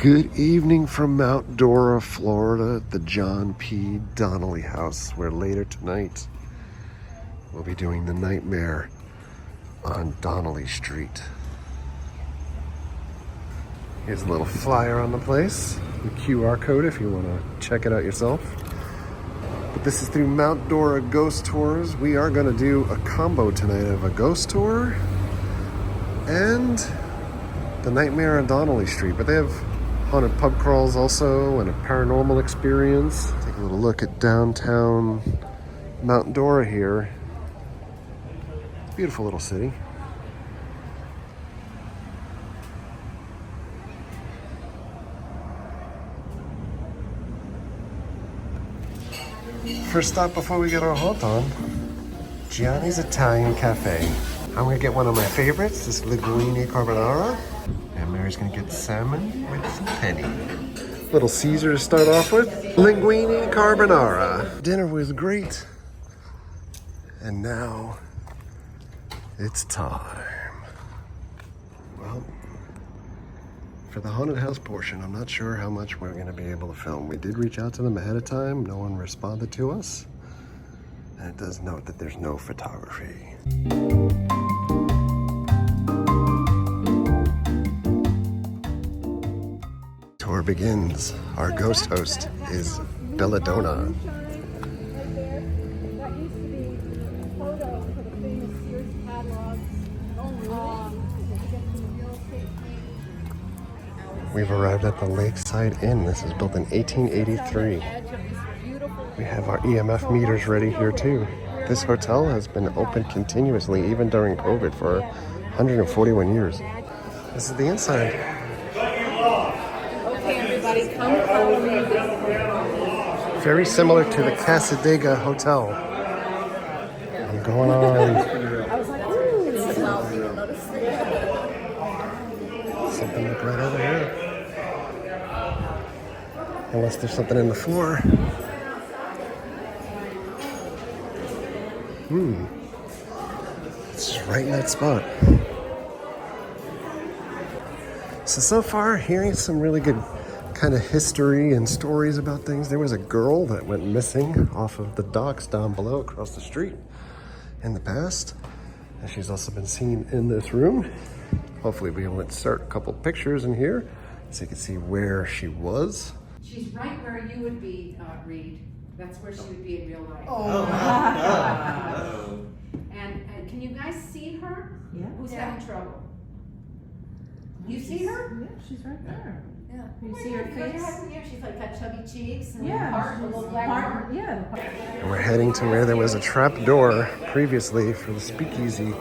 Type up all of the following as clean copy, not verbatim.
Good evening from Mount Dora, Florida, at the John P. Donnelly House, where later tonight we'll be doing the Nightmare on Donnelly Street. Here's a little flyer on the place, the QR code if you want to check it out yourself. But this is through Mount Dora Ghost Tours. We are going to do a combo tonight of a ghost tour and the Nightmare on Donnelly Street. But they have haunted pub crawls also and a paranormal experience. Take a little look at downtown Mount Dora here. Beautiful little city. First stop before we get our haunt on, Gianni's Italian Cafe. I'm gonna get one of my favorites, this linguine carbonara. And Mary's gonna get salmon with some penne. Little Caesar to start off with. Linguine carbonara. Dinner was great. And now it's time. Well, for the haunted house portion, I'm not sure how much we're gonna be able to film. We did reach out to them ahead of time. No one responded to us. And it does note that there's no photography. Tour begins. Our ghost host is Belladonna. We've arrived at the Lakeside Inn. This is built in 1883. We have our EMF meters ready here too. This hotel has been open continuously, even during COVID, for 141 years. This is the inside. Okay, everybody, come follow me. Very similar to the Casadega Hotel. I'm going on. I was like, ooh, it smells. You don't notice. Something like right over here. Unless there's something in the floor. It's just right in that spot. So far, hearing some really good kind of history and stories about things. There was a girl that went missing off of the docks down below across the street in the past. And she's also been seen in this room. Hopefully we'll be able to insert a couple pictures in here so you can see where she was. She's right where you would be, Reed. That's where she would be in real life. Oh my God. And can you guys see her? Yeah. Who's having trouble? You see her? Yeah, she's right there. Yeah. You see her face? Yeah, she's like got chubby cheeks and Yeah. heart, a little black heart. Yeah. And we're heading to where there was a trap door previously for the speakeasy.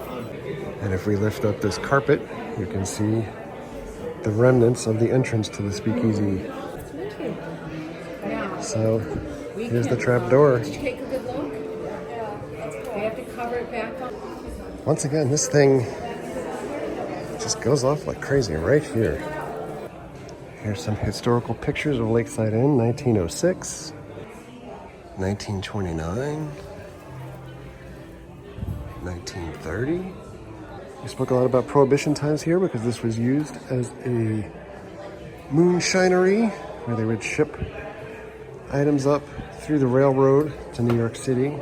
And if we lift up this carpet, you can see the remnants of the entrance to the speakeasy. Yeah. So here's the trap door. Did you take a good look? Yeah. We have to cover it back up. Once again, this thing just goes off like crazy right here. Here's some historical pictures of Lakeside Inn, 1906, 1929, 1930. We spoke a lot about Prohibition times here because this was used as a moonshinery where they would ship items up through the railroad to New York City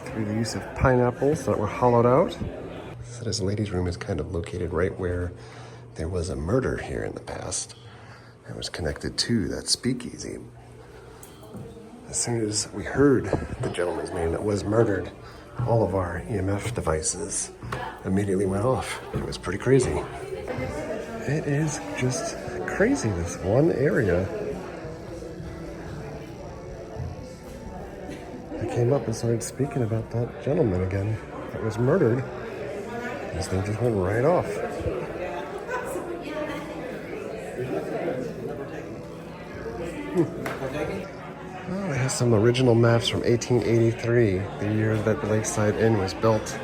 through the use of pineapples that were hollowed out. So this ladies' room is kind of located right where there was a murder here in the past. It was connected to that speakeasy. As soon as we heard the gentleman's name that was murdered, all of our EMF devices immediately went off. It was pretty crazy. It is just crazy, this one area. I came up and started speaking about that gentleman again that was murdered. This thing just went right off. Oh, it has some original maps from 1883, the year that the Lakeside Inn was built.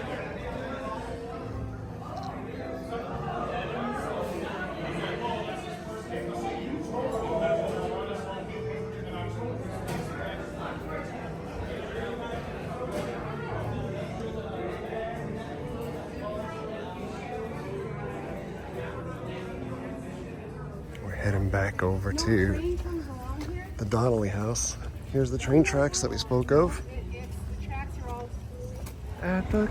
Heading back over to the Donnelly house. Here's the train tracks that we spoke of. The tracks are all At the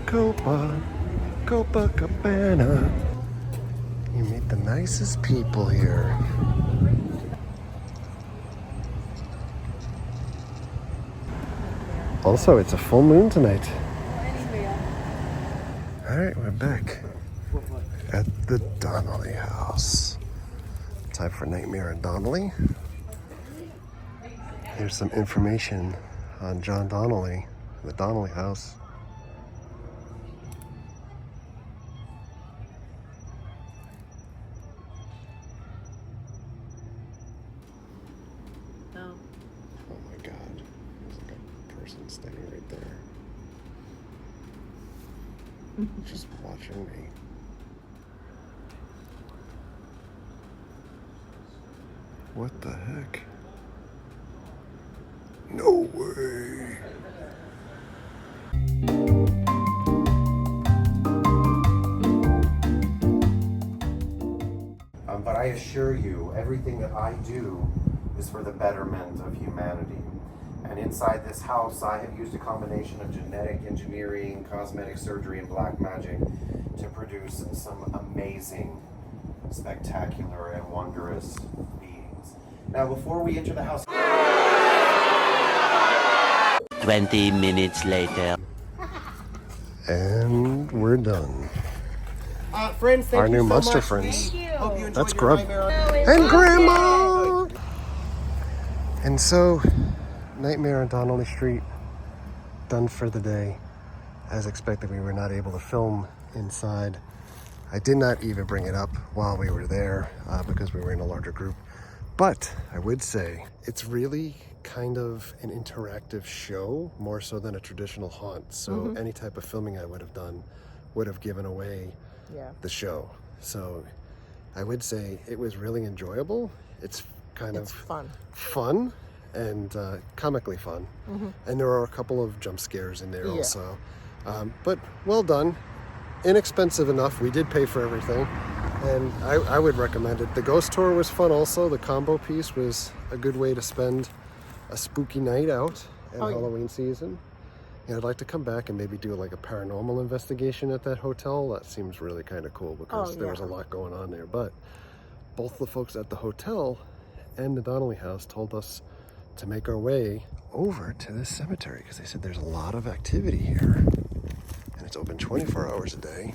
Copacabana. You meet the nicest people here. Also, it's a full moon tonight. All right, we're back at the Donnelly house. Time for Nightmare on Donnelly. Here's some information on John Donnelly, the Donnelly house. No. Oh my God, there's like a person standing right there. Just watching me. What the heck? No way. But I assure you, everything that I do is for the betterment of humanity. And inside this house, I have used a combination of genetic engineering, cosmetic surgery, and black magic to produce some amazing, spectacular, and wondrous beings. Now, before we enter the house... 20 minutes later. And we're done. Friends, thank Our you new so monster much. friends. Hope you enjoyed That's your Grub. Nightmare on- And Grandma! And so, Nightmare on Donnelly Street, done for the day. As expected, we were not able to film inside. I did not even bring it up while we were there because we were in a larger group. But I would say it's really kind of an interactive show, more so than a traditional haunt. So any type of filming I would have done would have given away the show. So I would say it was really enjoyable. It's kind of fun and comically fun. And there are a couple of jump scares in there also. But well done. Inexpensive enough. We did pay for everything. And I would recommend it. The ghost tour was fun also. The combo piece was a good way to spend a spooky night out in Halloween season. And I'd like to come back and maybe do like a paranormal investigation at that hotel. That seems really kind of cool because there was a lot going on there. But both the folks at the hotel and the Donnelly house told us to make our way over to this cemetery because they said there's a lot of activity here. And it's open 24 hours a day.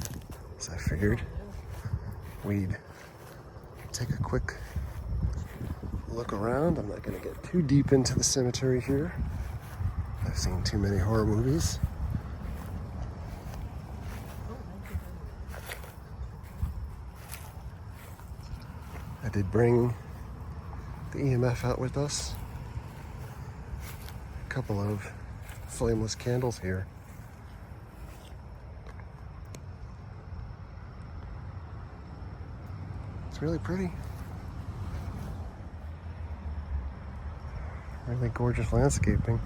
So I figured we'd take a quick look around. I'm not going to get too deep into the cemetery here. I've seen too many horror movies. I did bring the EMF out with us. A couple of flameless candles here. It's really pretty. Really gorgeous landscaping.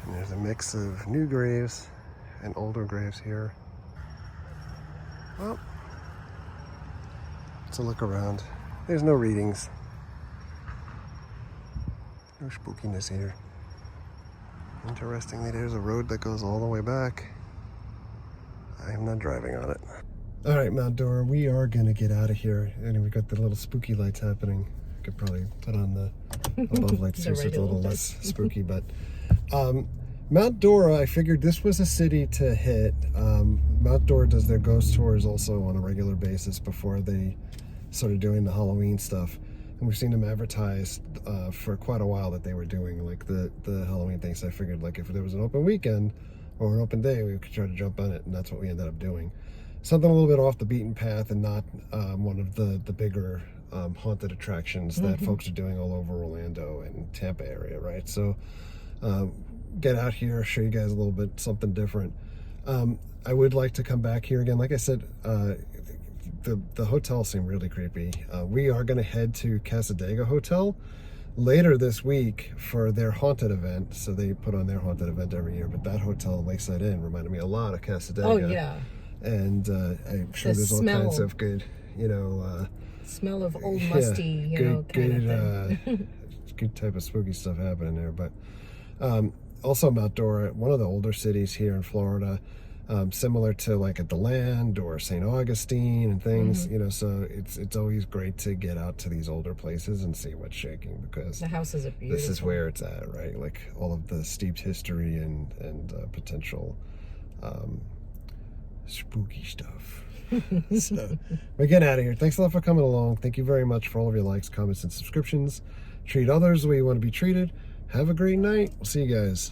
And there's a mix of new graves and older graves here. Well, let's look around. There's no readings. No spookiness here. Interestingly, there's a road that goes all the way back. I am not driving on it. All right, Mount Dora, we are gonna get out of here. And we got the little spooky lights happening. I could probably put on the above lights too, so it's a little less spooky. But Mount Dora, I figured this was a city to hit. Mount Dora does their ghost tours also on a regular basis before they started doing the Halloween stuff. And we've seen them advertised for quite a while that they were doing like the Halloween things. So I figured like if there was an open weekend or an open day, we could try to jump on it, and that's what we ended up doing. Something a little bit off the beaten path and not one of the bigger haunted attractions that folks are doing all over Orlando and Tampa area, right? So get out here, show you guys a little bit something different. I would like to come back here again. Like I said, the hotel seemed really creepy. We are going to head to Casadega Hotel later this week for their haunted event. So they put on their haunted event every year, but that hotel, Lakeside Inn, reminded me a lot of Casadega. Oh, yeah. and I'm sure The there's all smell. kinds of good, you know, Smell of old musty, you know, kind of thing. good type of spooky stuff happening there. But also Mount Dora, one of the older cities here in Florida, similar to like at the Land or St. Augustine and things, you know, so it's always great to get out to these older places and see what's shaking, because The houses are beautiful. this is where it's at, right? Like all of the steeped history and potential spooky stuff. So we're getting out of here. Thanks a lot for coming along. Thank you very much for all of your likes, comments, and subscriptions. Treat others the way you want to be treated. Have a great night. We'll see you guys.